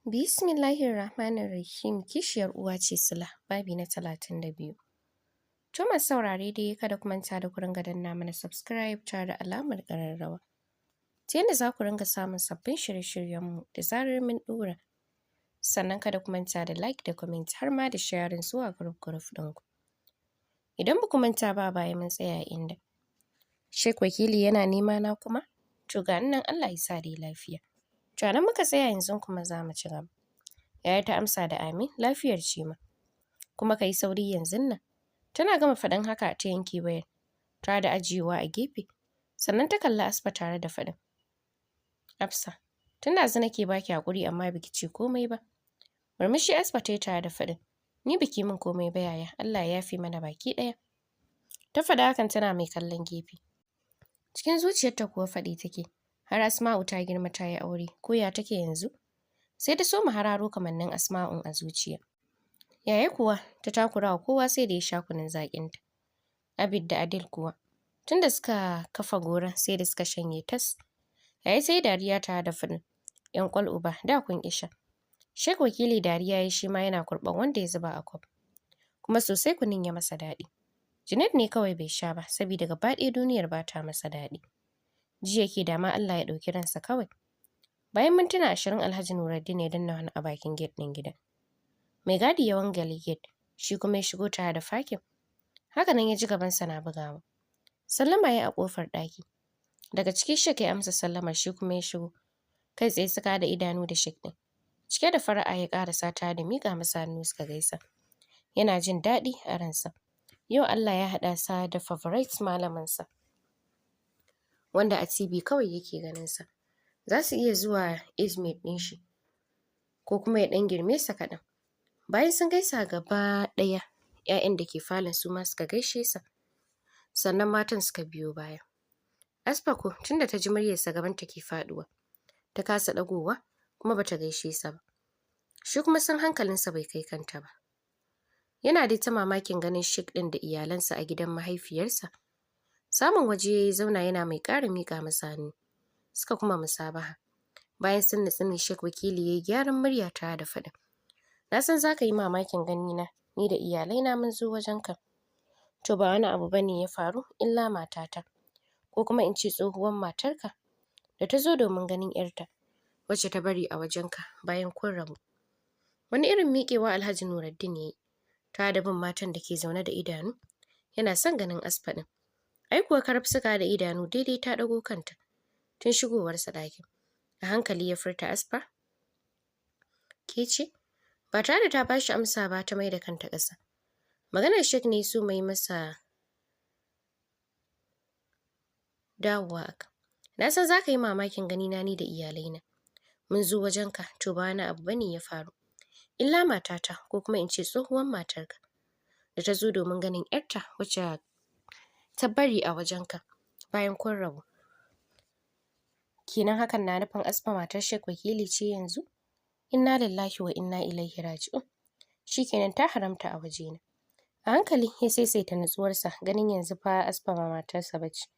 Bismillahirrahmanirrahim. Kishiyar uwa ce Sila, babi na 32. To masu saurare dai kada ku manta da ku ringa danna mana subscribe tare da alamar ƙararrawa. Ta yadda za ku ringa samun sabbin shirye-shiryenmu da zarar mun ɗora. Sannan kada ku manta da like da comment har ma da sharing zuwa group ɗinku. Idan ba ku manta ba baya mun tsaya inda Sheikh Wakili yana nema na kuma? To ga nan Allah ya sa dai lafiya. To nan muka tsaya yanzu kuma za mu ci gaba. Yaya ta amsa da amin lafiyar ce ma. Kuma ka yi sauri yanzun nan. Tana gama faɗin haka ta yanke wayar. Tare da ajiyewa a gefe. Sannan ta kalli Asfa tare da faɗin. Hafsa, tun ɗazu nake baki haƙuri amma biki ce komai ba. Murmushi Asfa ta yi tare da faɗin. Ni biki min komai ba yaya, Allah ya yafe mana baki ɗaya. Ta faɗa hakan tana mai kallon gefe. Cikin zuciyarta kuwa faɗi take. Har Asma'u ta girma ta yi aure, ko ya take yanzu? Sai ta soma hararo kamannin Asma'un a zuciya. Yaya kuwa ta takura wa kowa sai da ya sha kunun zaƙinta. Abid da Adil kuwa tunda suka kafa goron sai da suka shanye tas. Yaya sai dariya tare da faɗin. ‘Yan ƙwal uba da kun isha. Sheikh Wakili dariya ya shi ma yana kurɓan wanda ya zuba a kwaf. Kuma sosai kunun ya masa daɗi. Junaid ne kawai bai sha ba saboda gaba ɗaya duniyar ba ta masa daɗi. Ji yake da ma Allah ya ɗauki ransa kawai. Bayan mintuna 20 Alhaji Nuruddin ya danna wani a bakin gate ɗin gidan. Mai gadi ya wangale gate, shi kuma ya shigo tare da fakin. Haka nan ya ji gabansa na bugawa. Sallama ya a ƙofar ɗaki. Daga ciki Sheikh ya amsa sallamar shi kuma ya shigo. Kai tsaye suka haɗa idanu da Sheikh ɗin. Cike da fara'a ya ƙarasa tare da miƙa masa hannu suka gaisa. Yana jin daɗi a ransa. Yau Allah ya haɗa sa da favorite malaminsa. Wanda a TV kawai yake ganinsa. Za su iya zuwa age-mate ɗin shi. Ko kuma ya ɗan girme sa kaɗan. Bayan sun gaisa gaba ɗaya, ‘ya'yan da ke falon su ma suka gaishe sa. Sannan matan suka biyo baya. Asfa ko tunda ta ji muryarsa gabanta ke faɗuwa. Ta kasa ɗagowa kuma bata gaishe sa ba. Shi kuma san hankalinsa bai kai kanta ba. Yana dai ta mamakin ganin Sheikh ɗin da iyalansa a gidan mahaifiyarsa. Samun waje ya zauna yana mai ƙara miƙa masa hannu. Suka kuma musabaha. Bayan sun nutsu ne Sheikh Wakili ya yi gyaran murya tare da faɗin. Na san za ka yi mamakin ganina, ni da iyalaina mun zo wajenka. To ba wani abu bane ya faru illa matata. Ko kuma in ce tsohuwar matarka da ta zo domin ganin ‘yarta. Wacce ta bari a wajenka bayan kun rabu. Wani irin miƙewa Alhaji Nuruddin ya yi. Tare da bin matan da ke zaune da idanu. Yana son ganin Asfa ɗin. Ai kuwa karab suka da idanu daidai ta ɗago kanta. Tun shigowarsa ɗakin. A hankali ya furta Asfa. Ke ce? Ba tare da ta bashi amsa ba ta mai da kanta ƙasa. Maganar Sheikh ne so mai masa dawowa aka. Na san za ka yi mamakin ganina ni da iyalaina. Mun zo wajenka to ba wani abu bane ya faru. Illa matata ko kuma in ce tsohuwar matarka. Da ta zo domin ganin ‘yarta wacce ta bari a wajenka bayan kun rabu. Kenan hakan na nufin Asfa matar Sheikh Wakili ce yanzu? Inna lillahi wa inna ilaihi raji'un. Shikenan ta haramta a wajena. A hankali ya saisaita nutsuwarsa ganin yanzu fa Asfa ba matarsa ba ce.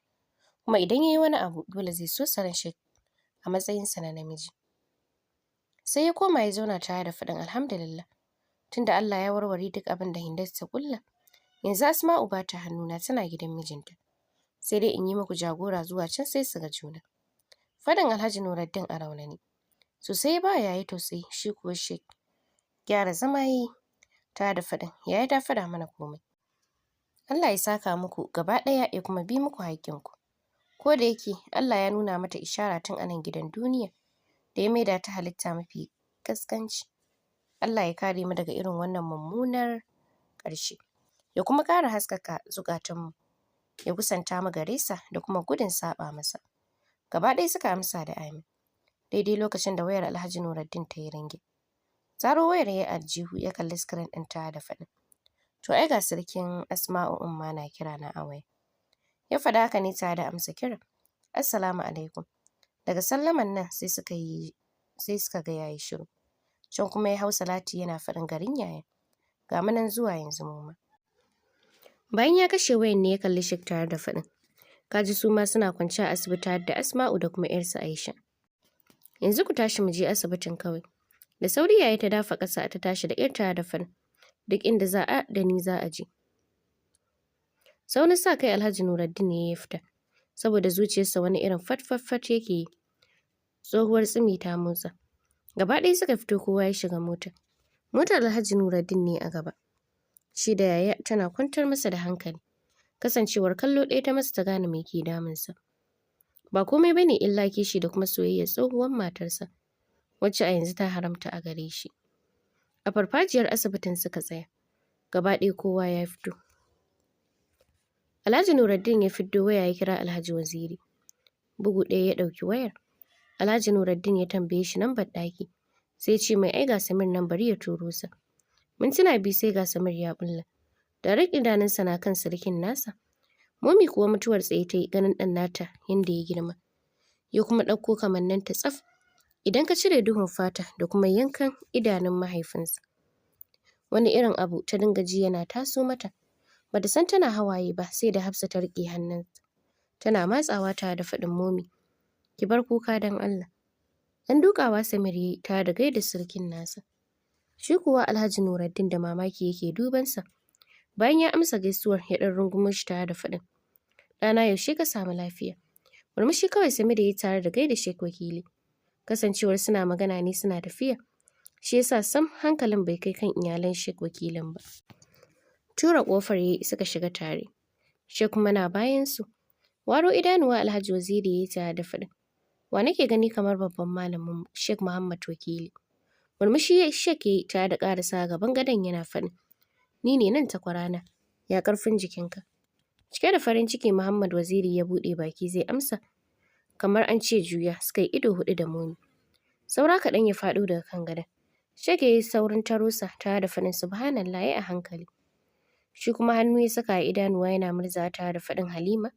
Kuma idan ya yi wani abu dole zai so saran Sheikh a matsayinsa na namiji. Sai ya koma ya zauna tare da faɗin alhamdulillah. Tunda Allah ya warware duk abin da Hindatu ta ƙulla. Yanzu Asma'u ba ta hannuna tana gidan mijinta. Sai dai in yi muku jagora zuwa can sai su ga juna. Faɗin Alhaji Nuruddin a raunane. Sosai ba ya yi tausayi shi kuwa Sheikh. Gyara zama ya yi tare da faɗin yaya ta faɗa mana komai. Allah ya saka muku gaba ɗaya ya kuma bi muku haƙƙinku. Ko da yake Allah ya nuna mata ishara tun a nan gidan duniya da ya maida ta halitta mafi ƙasƙanci. Allah ya kare mu daga irin wannan mummunar ƙarshe. Ya kuma ƙara haskaka zukatanmu. Ya kusanta mu gare sa da kuma gudun saɓa masa. Gaba ɗaya suka amsa da amin. Daidai lokacin da wayar Alhaji Nuruddin ta yi ringe. Zaro wayar ya aljihu ya kalli screen ɗin ta da faɗin. To ai ga sarkin Asma'u umma na kira na a waya. Ya faɗa haka ne tare da amsa kiran. Assalamu alaikum. Daga sallaman nan sai suka ga yayi shiru. Can kuma ya hau salati yana faɗin garin yaya. Ga mu nan zuwa yanzu mu ma. Bayan ya kashe wayan ne ya kalli Sheikh tare da faɗin. Kaji su ma suna kwance a asibiti da Asma'u da kuma ‘yarsa Aisha. Yanzu ku tashi mu je asibitin kawai. Da sauri yayi ta dafa ƙasa ta tashi da ƙyar da faɗin. Duk inda za a da ni za a je. Saurin sa kai Alhaji Nuruddin ne ya fita. Saboda zuciyarsa wani irin fat yake yi. Tsohuwar tsimi ta motsa. Gaba ɗaya suka fito kowa ya shiga mota. Motar Alhaji Nuruddin ne a gaba. Shi da yaya tana kwantar masa da hankali. Kasancewar kallo ɗaya ta masa ta gane me ke damunsa. Ba komai bane illa kishi da kuma soyayyar tsohuwar matarsa, wacce a yanzu ta haramta a gare shi. A farfajiyar asibitin suka tsaya. Gaba ɗaya kowa ya fito. Alhaji Nuruddin ya fiddo waya ya kira Alhaji Waziri. Bugu ɗaya ya ɗauki wayar. Alhaji Nuruddin ya tambaye shi lambar ɗaki. Sai ce mai ai ga Samir nan bari ya turo sa. Mintuna biyu sai ga Samir ya bulla. Direct idanunsa na kan sirikin nasa. Momi kuwa mutuwar tsaye ta yi ganin ɗan nata yanda ya girma. Ya kuma ɗauko kamanninta tsaf. Idan ka cire duhun fata da kuma yankan idanun mahaifinsa. Wani irin abu ta dinga ji yana taso mata. Bata san tana hawaye ba sai da Hafsa ta riƙe hannunta. Tana matsawa tare da faɗin Momi. Ki bar kuka don Allah. Dan dukawa Samir yayi tare da gaida sirikin nasa. Shi kuwa Alhaji Nuruddin da mamaki yake dubansa. Bayan ya amsa gaisuwar ya ɗan rungumo shi tare da faɗin. Ɗana yaushe ka samu lafiya? Murmushi kawai Samir yayi tare da gaida Sheikh Wakili. Kasancewar suna magana ne suna tafiya. Shi yasa sam hankalin bai kai kan iyalan Sheikh Wakilin ba. Tura ƙofar yayi suka shiga tare. Sheikh kuma na bayan su. Waro idanuwa Alhaji Waziri yayi tare da faɗin. Wa nake gani kamar babban malamin Sheikh Muhammad Wakili. Murmushi Sheikh yayi tare da ƙarasa gaban gadon yana faɗin. Ni ne nan takwarana. Ya ƙarfin jikinka. Cike da farin ciki Muhammad Waziri ya buɗe baki zai amsa. Kamar an ce juya suka yi ido huɗu da Momi. Saura kaɗan ya faɗo daga kan gadon. Sheikh yayi saurin tarosa tare da faɗin subhanallah yayi a hankali. Shi kuma hannu ya saka a idanuwa yana murzawa tare da faɗin Halima.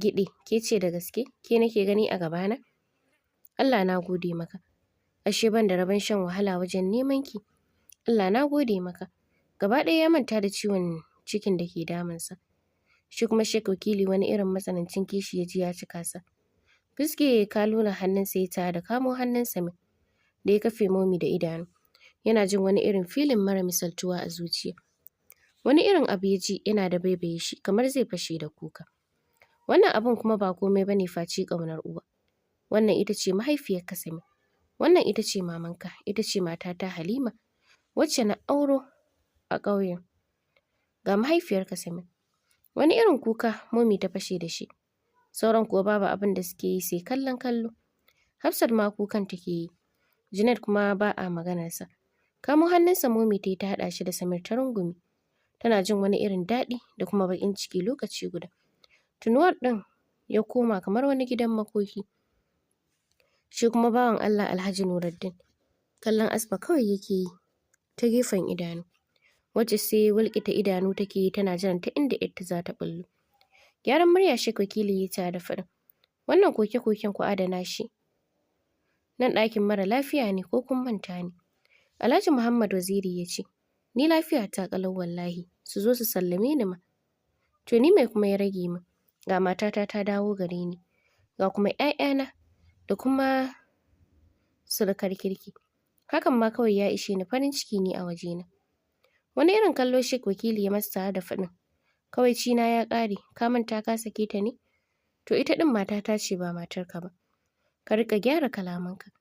Giɗe, ke ce da gaske? Ke nake gani a gabana? Allah na gode maka. Ashe ban da rabon shan wahala wajen neman ki. Allah na gode maka. Gaba ɗaya ya manta da ciwon cikin da ke damunsa. Shi kuma Sheikh Wakili wani irin matsanancin kishi ya ji ya cika sa. Fiske kalula hannunsa ya tare da kamo hannun Samir da ya kafe Momi da idanu. Yana jin wani irin filin mara misaltuwa a zuciya. Wani irin abu ya ji yana da baibaye shi kamar zai fashe da kuka. Wannan abun kuma ba komai bane face ƙaunar uwa. Wannan ita ce mahaifiyarka Samir. Wannan ita ce mamanka, ita ce matata Halima, wacce na auro a ƙauyen. Ga mahaifiyarka Samir. Wani irin kuka Momi ta fashe da shi. Sauran kuwa babu abin da suke yi sai kallon kallo. Hafsat ma kukan take yi. Junaid kuma ba a maganarsa. Kamo hannunsa Momi ta yi ta haɗa shi da Samir ta rungumi. Tana jin wani irin daɗi da kuma baƙin ciki lokaci guda. Tunuwar ɗin ya koma kamar wani gidan makoki. Shi kuma bawan Allah Alhaji Nuruddin. Kallon Asma kawai yake yi ta gefen idanu. Wacce sai walƙita idanu take yi tana jiran ta inda ita za ta ɓullo. Gyaran murya Sheikh Wakili ya tare da faɗin. Wannan koke-koken ku adana shi. Nan ɗakin mara lafiya ne ko kun manta ne? Alhaji Muhammad Waziri ya ce. Ni lafiya ta ƙalau wallahi. Su zo su sallame ni ma. To ni mai kuma ya rage min? Ga matata ta dawo gare ni. Ga kuma ‘ya'yana da kuma surukar kirki. Hakan ma kawai ya ishe ni farin ciki ne a wajena. Wani irin kallo Sheikh Wakili ya masa tare da faɗin. Kawai cina ya ƙare, ka manta ka sake ta ne? To ita ɗin matata ce ba matarka ba. Ka riƙa gyara kalamanka.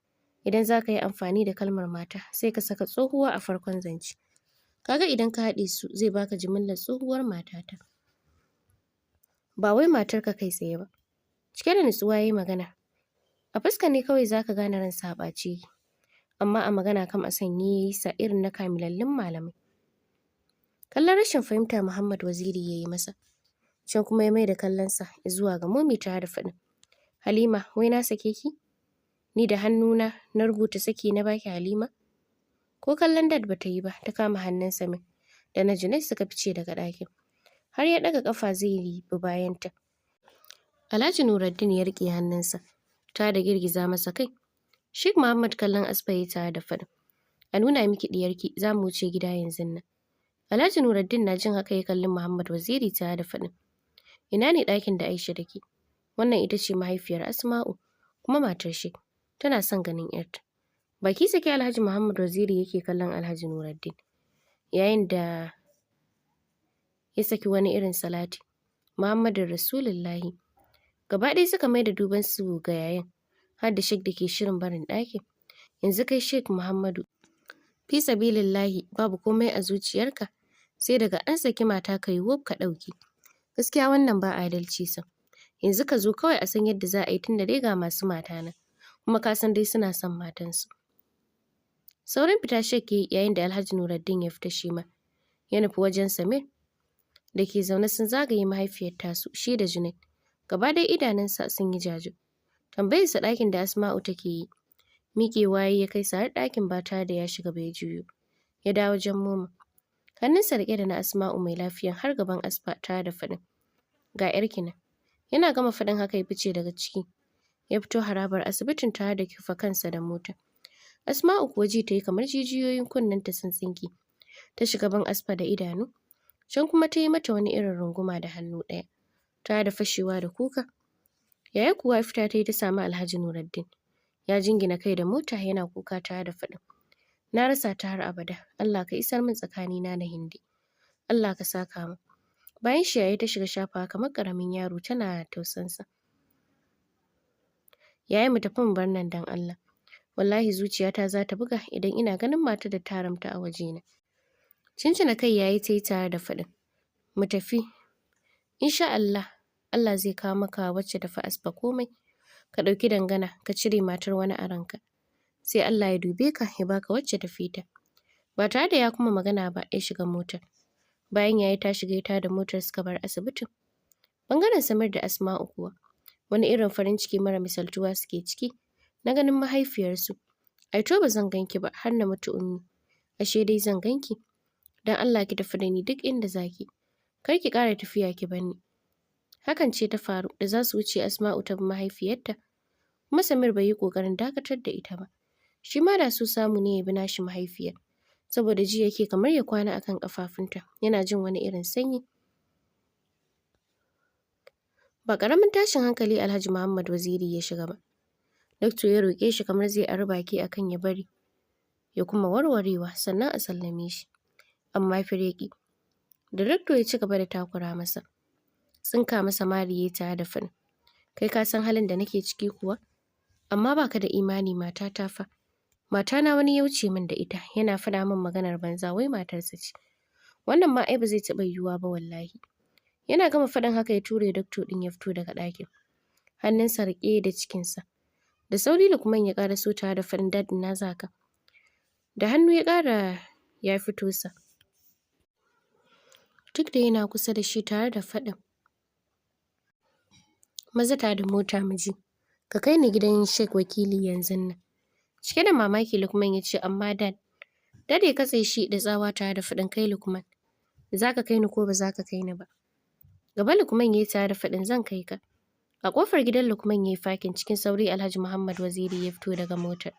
Idan za ka yi amfani da kalmar mata, sai ka saka tsohuwa a farkon zance. Kaga idan ka haɗe su zai baka jimillar tsohuwar matata. Ba wai matarka kai tsaye ba. Cike da nutsuwa ya yi magana. A fuska ne kawai za ka gane ransa a ɓace. Amma a magana kam a sanye ya yi sa irin na kamilallin malamai. Kallon rashin fahimta Muhammad Waziri ya yi masa. Can kuma ya mai da kallonsa zuwa ga Momi tare da faɗin. Halima, wai na sake ki? Ni da hannuna na rubuta saki na baki Halima? Ko kallon dad bata yi ba ta kama hannun Samir da na Junaid suka fice daga ɗakin. Har ya ɗaga ƙafa zai yi bi bayanta. Alhaji Nuruddin ya riƙe hannunsa tare da girgiza masa kai. Sheikh Muhammad kallon Asfa ya tare da faɗin. A nuna miki ɗiyarki za mu wuce gida yanzu nan. Alhaji Nuruddin na jin haka ya kalli Muhammad Waziri tare da faɗin. Ina ne ɗakin da Aisha take? Wannan ita ce mahaifiyar Asma'u kuma matar Sheikh. Tana son ganin ‘yarta. Baki sake Alhaji Muhammad Waziri yake kallon Alhaji Nuruddin, yayin da ya saki wani irin salati. Muhammadun Rasulullahi. Gaba ɗaya suka mai da duban su ga yayin, har da Sheikh da ke shirin barin ɗakin. Yanzu kai Sheikh Muhammadu, fi sabilillahi babu komai a zuciyarka, sai daga an saki mata ka yi wuf ka ɗauki. Gaskiya wannan ba adalci sam. Yanzu ka zo kawai a san yadda za a yi tun da dai ga masu mata nan, kuma ka san dai suna son matansu. Saurin fita Sheikh yayin da Alhaji Nuruddin ya fita shi ma. Ya nufi wajen Samir da ke zaune sun zagaye mahaifiyar tasu, shi da Junaid. Gaba ɗaya idanunsa sun yi jajir. Tambayarsa ɗakin da Asma'u take yi. Miƙewa ya kai sa har ɗakin ba tare da ya shiga ba ya juyo. Ya dawo wajen Momo. Hannunsa riƙe da na Asma'u mai lafiyan har gaban Asfa tare da faɗin, ga 'yarki nan. Yana gama faɗin haka ya fice daga ciki. Ya fito harabar asibitin tare da kifa kansa da mota. Asma'u kuwa ji ta yi kamar jijiyoyin kunnenta sun tsinke. Ta shiga ban Asfa da idanu. Can kuma ta yi mata wani irin runguma da hannu ɗaya. Tare da fashewa da kuka. Yaya kuwa fita ta yi ta sami Alhaji Nuruddin. Ya jingina kai da mota yana kuka tare da faɗin, na rasa ta har abada. Allah ka isar min tsakanina da Hindi. Allah ka saka min. Bayan shi yaya ta shiga shafawa kamar ƙaramin yaro tana tausansa. Yaya mu tafi mu bar nan don Allah. Wallahi zuciyata za ta buga idan ina ganin matar da ta haramta a wajena. Cincina kai yayi ta yi tare da faɗin, mu tafi. Insha Allah, Allah zai kawo maka wacce tafi Asfa komai. Ka ɗauki dangana, ka cire matar wani a ranka. Sai Allah ya dube ka ya baka wacce ta fita. Ba tare da ya kuma magana ba ya shiga motar. Bayan yayi ta shiga ita da motar suka bar asibitin. Bangaren Samir da Asma'u kuwa, wani irin farin ciki mara misaltuwa suke ciki na ganin mahaifiyarsu. Ai to ba zan ganki ba har na mutu ummi. Ashe dai zan ganki. Dan Allah ki tafi da ni duk inda zaki. Kar ki ƙara tafiya ki bani. Hakan ce ta faru da za su wuce Asma'u ta bi mahaifiyarta. Kuma Samir bai yi ƙoƙarin dakatar da ita ba. Shi ma da su samu ne ya bi nashi mahaifiyar. Saboda ji yake kamar ya kwana akan ƙafafunta. Yana jin wani irin sanyi. Ba ƙaramin tashin hankali Alhaji Muhammad Waziri ya shiga ba. Dakto ya roƙe shi kamar zai ari baki akan ya bari. Ya kuma warwarewa sannan a sallame shi. Amma fireki. Da Dakto ya ci gaba da takura masa. Tsinka masa mari ya tare da faɗin, kai ka san halin da nake ciki kuwa? Amma baka da imani matata fa. Matana wani ya wuce min da ita yana faɗa min maganar banza wai matarsa ce. Wannan ma ai ba zai taɓa yiwuwa ba wallahi. Yana gama faɗin haka ya ture Dakto ɗin ya fito daga ɗakin. Hannunsa riƙe da cikinsa. Da sauri Lukman ya ƙara so tare da faɗin, dad ina za ka? Da hannu ya ƙara ya fito sa. Duk da yana kusa da shi tare da faɗin, maza ta da mota mu je. Ka kai ni gidan Sheikh wakili yanzun nan. Cike da mamaki Lukman ya ce, amma dad ya katse shi da tsawa tare da faɗin, kai Lukman. Za ka kai ni ko ba za ka kai ni ba? Gaba Lukman ya yi tare da faɗin, zan kai ka. A ƙofar gidan Lukman ya yi fakin cikin sauri Alhaji Muhammad Waziri ya fito daga motar.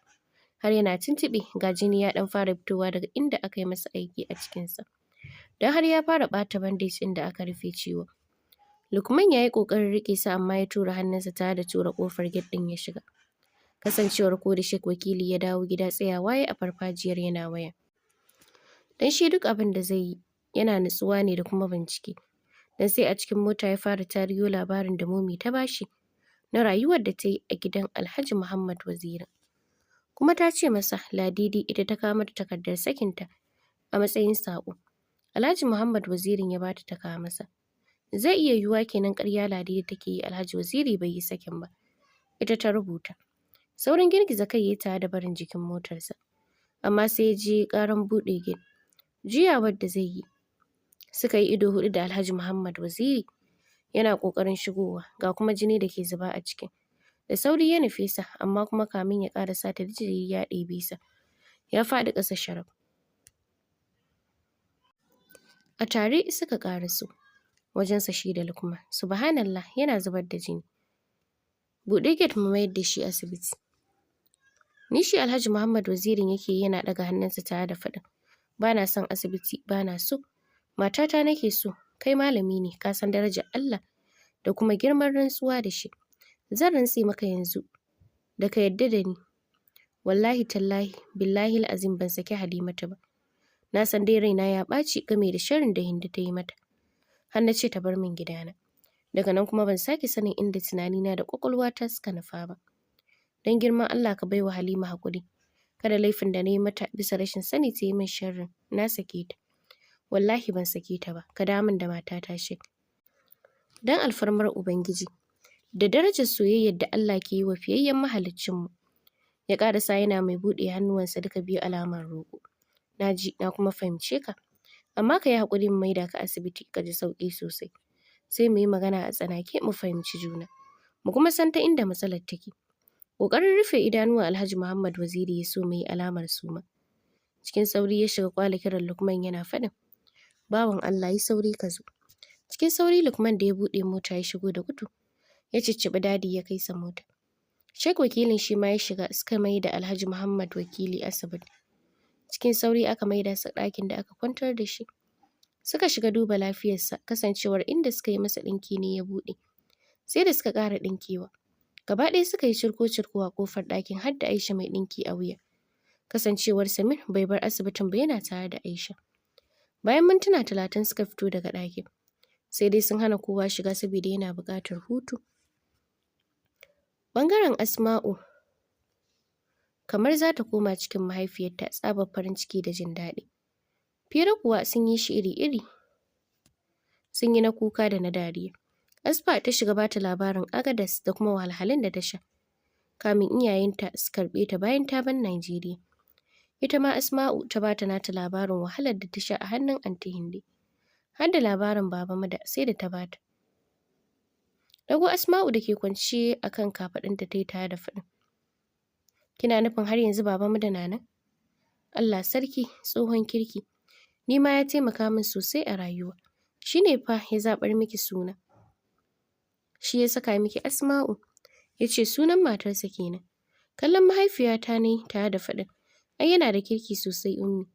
Har yana tuntuɓe ga jini ya ɗan fara fitowa daga inda aka yi masa aiki a cikinsa. Don har ya fara ɓata bandage ɗin da aka rufe ciwon. Lukman ya yi ƙoƙarin riƙe sa amma ya tura hannunsa tare da tura ƙofar gate ɗin ya shiga. Kasancewar ko da Sheikh wakili ya dawo gida tsayawa ya a farfajiyar yana waya. Dan shi duk abin da zai yi yana nutsuwa ne da kuma bincike. Dan sai a cikin mota ya fara tariyo labarin da Momi ta bashi na rayuwar da ta yi a gidan Alhaji Muhammad Waziri. Kuma ta ce masa Ladidi ita ta kawo mata takardar sakinta a matsayin saƙo. Alhaji Muhammad Wazirin ya bata ta kawo masa. Zai iya yiwuwa kenan ƙarya Ladidi take yi Alhaji Waziri bai yi sakin ba. Ita ta rubuta. Saurin girgiza kai ya tare da barin jikin motarsa. Amma sai ya ji ƙaran buɗe gate. Juyawar da zai yi. Suka yi ido huɗu da Alhaji Muhammad Waziri. Yana ƙoƙarin shigowa ga kuma jini da ke zuba a ciki. Da sauri ya nufe sa amma kuma kamin ya ƙarasa ta jiri ya ɗebe sa. Ya faɗi ƙasa sharaf. A tare suka ƙaraso. Wajensa shi da Lukman. Subhanallah yana zubar da jini. Buɗe gate mu mayar da shi asibiti. Nishi Alhaji Muhammad Wazirin yake yana ɗaga hannunsa tare da faɗin, ba na son asibiti, ba na so. Matata nake so, kai malami ne, ka san darajar Allah da kuma girman rantsuwa da shi. Zan rantse maka yanzu da ka yadda da ni. Wallahi tallahi billahi azim ban saki Halimatu ba. Na san dai raina ya ɓaci game da sharrin da Hindu ta yi mata. Har na ce ta bar min gidana. Daga nan kuma ban sake sanin inda tunanina da ƙwaƙwalwata suka nufa ba. Don girman Allah ka baiwa Halima haƙuri. Kada laifin da na yi mata bisa rashin sani ta yi min sharrin. Na sake ta. Wallahi ban sake ta ba. Ka dawo min da matata Sheikh. Don alfarmar Ubangiji da darajar soyayyar da Allah ke yi wa fiyayyen mahaliccinmu. Ya ƙarasa yana mai buɗe hannuwansa duka biyu alamar roƙo. Na ji na kuma fahimce ka. Amma ka yi haƙuri mu maida ka asibiti ka ji sauƙi sosai. Sai mu yi magana a tsanake mu fahimci juna. Mu kuma san ta inda matsalar take. Ƙoƙarin rufe idanuwa Alhaji Muhammad Waziri ya so mu yi alamar suma. Cikin sauri ya shiga kwala kiran Lukman yana faɗin. Bawan Allah yi sauri ka zo. Cikin sauri Lukman da ya buɗe mota ya shigo da gudu. Ya cicciɓi dadi ya kai sa mota. Sheikh wakilin shi ma ya shiga suka mai da Alhaji Muhammad wakili asibiti. Cikin sauri aka maida sa ɗakin da aka kwantar da shi. Suka shiga duba lafiyarsa kasancewar inda suka yi masa ɗinki ne ya buɗe. Sai da suka ƙara ɗinkewa. Gaba ɗaya suka yi cirko-cirko a ƙofar ɗakin har da Aisha mai ɗinki a wuya. Kasancewar Samir bai bar asibitin ba yana tare da Aisha. Bayan mintuna 30 suka fito daga ɗakin. Sai dai sun hana kowa shiga saboda yana buƙatar hutu. Ɓangaren Asma'u kamar za ta koma cikin mahaifiyarta tsabar farin ciki da jin daɗi. Fira kuwa sun yi shi iri-iri. Sun yi na kuka da na dariya. Asfa ta shiga bata labarin Agadas da kuma wahalhalun da ta sha. Kamin iyayenta su karɓe ta bayan ta bar Najeriya. Ita ma Asma'u ta bata nata labarin wahalar da ta sha a hannun Anti Hindi. Har da labarin Baba Mada sai da ta bata. Dago Asma'u da ke kwance a kan kafaɗinta ta yi tare da faɗin. Kina nufin har yanzu Baba Mada na nan? Allah sarki tsohon kirki. Ni ma ya taimaka min sosai a rayuwa. Shi ne fa ya zaɓar miki suna. Shi ya saka miki Asma'u. Ya ce sunan matarsa kenan. Kallon mahaifiyata ne tare da faɗin. Ai yana da kirki sosai Ummi.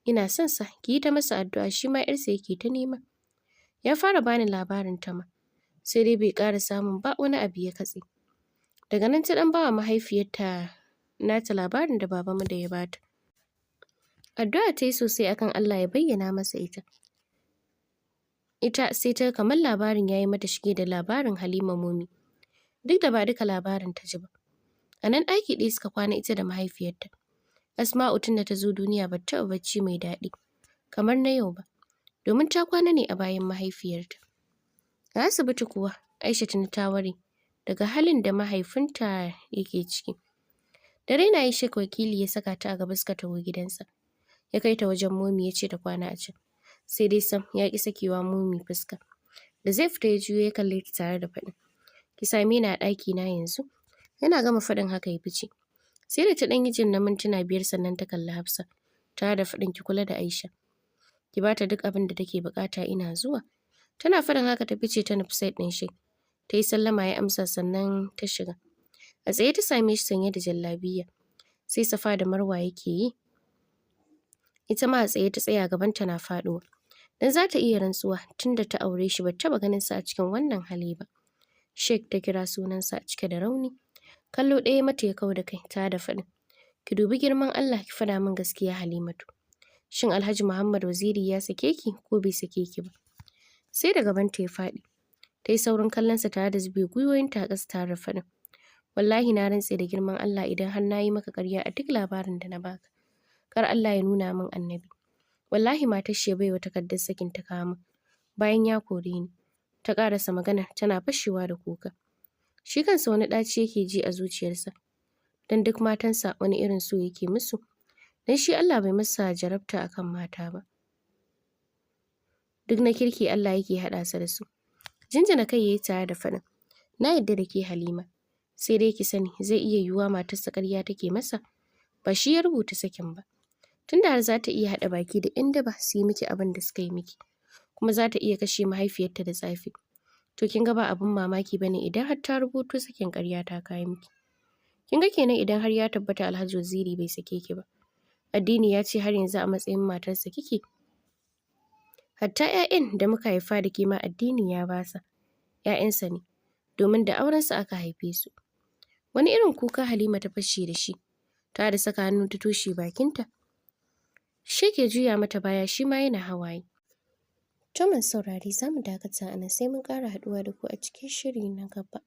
Ina son sa ki yi ta masa addu'a shi ma 'yarsa yake ta nema. Ya fara bani labarin ta ma. Sai dai bai ƙara samun ba wani abu ya katse. Daga nan ta ɗan ba wa mahaifiyarta nata labarin da Baba Mada ya bata. Addu'a ta yi sosai akan Allah ya bayyana masa ita. Ita sai ta kamar labarin ya yi mata shige da labarin Halima Momi. Duk da ba duka labarin ta ji ba. A nan ɗaki ɗaya suka kwana ita da mahaifiyarta. Asma'u tun da ta zo duniya ba ta taɓa bacci mai daɗi kamar na yau ba. Domin ta kwana ne a bayan mahaifiyarta. A asibiti kuwa Aisha tuni ta ware daga halin da mahaifinta yake ciki. Dare na yi Sheikh wakili ya saka ta a gaba suka taho gidansa. Ya kai ta wajen Momi ya ce ta kwana a can. Sai dai sam ya ƙi sakewa Momi fuska. Da zai fita ya juyo ya kalle ta tare da faɗin. Ki same ni a ɗaki na yanzu. Yana gama faɗin haka ya fice. Sai da ta ɗan yi jin na mintuna 5 sannan ta kalli Hafsa. Tare da faɗin ki kula da Aisha. Ki bata duk abin da take buƙata ina zuwa. Tana faɗin haka ta fice ta nufi side ɗin Sheikh. Ta yi sallama ya amsa sannan ta shiga. A tsaye ta same shi sanye da jallabiya. Sai Safa da Marwa yake yi. Ita ma a tsaye ta tsaya gabanta na faɗuwa. Dan za ta iya rantsuwa tunda ta aure shi ba taɓa ganin sa a cikin wannan hali ba. Sheikh ta kira sunansa a cike da rauni. Kallo ɗaya mata ya kau da kai ta da faɗin. Ki dubi girman Allah ki faɗa min gaskiya Halimatu. Shin Alhaji Muhammad Waziri ya sake ki ko bai sake ki ba? Sai da gabanta ya faɗi. Ta yi saurin kallonsa tare da zube gwiwoyinta a ƙasa tare da faɗin. Wallahi na rantse da girman Allah idan har na yi maka ƙarya a duk labarin da na baka. Kar Allah ya nuna min annabi. Wallahi matar shi ya baiwa takardar sakin ta kama. Bayan ya kore ni. Ta ƙarasa magana tana fashewa da kuka. Shi kansa wani ɗaci yake ji a zuciyarsa. Dan duk matansa wani irin so yake musu. Dan shi Allah bai masa jarabta akan mata ba. Duk na kirki Allah yake haɗa sa da su. Jinjina kai yayi tare da faɗin. Na yadda da ke Halima. Sai dai ki sani zai iya yiwuwa matarsa ƙarya take masa. Ba shi ya rubuta sakin ba. Tunda har za ta iya haɗa baki da ƴan daba su yi miki abin da suka yi miki. Kuma za ta iya kashe mahaifiyarta da tsafi. To kin ga ba abin mamaki bane idan har ta rubuto sakin ƙarya ta kawo miki. Kin ga kenan idan har ya tabbata Alhaji Waziri bai sake ki ba. Addini ya ce har yanzu a matsayin matarsa kike. Hatta 'ya'yan da muka haifa da ke ma addini ya basa. 'Ya'yansa ne. Domin da aurensa aka haife su. Wani irin kuka Halima ta fashe da shi. ta da saka hannu ta toshe bakinta. Shi ke juya mata baya shi ma yana hawaye. To saurari za mu dakata a nan sai mun ƙara haɗuwa da ku a cikin shiri na gaba.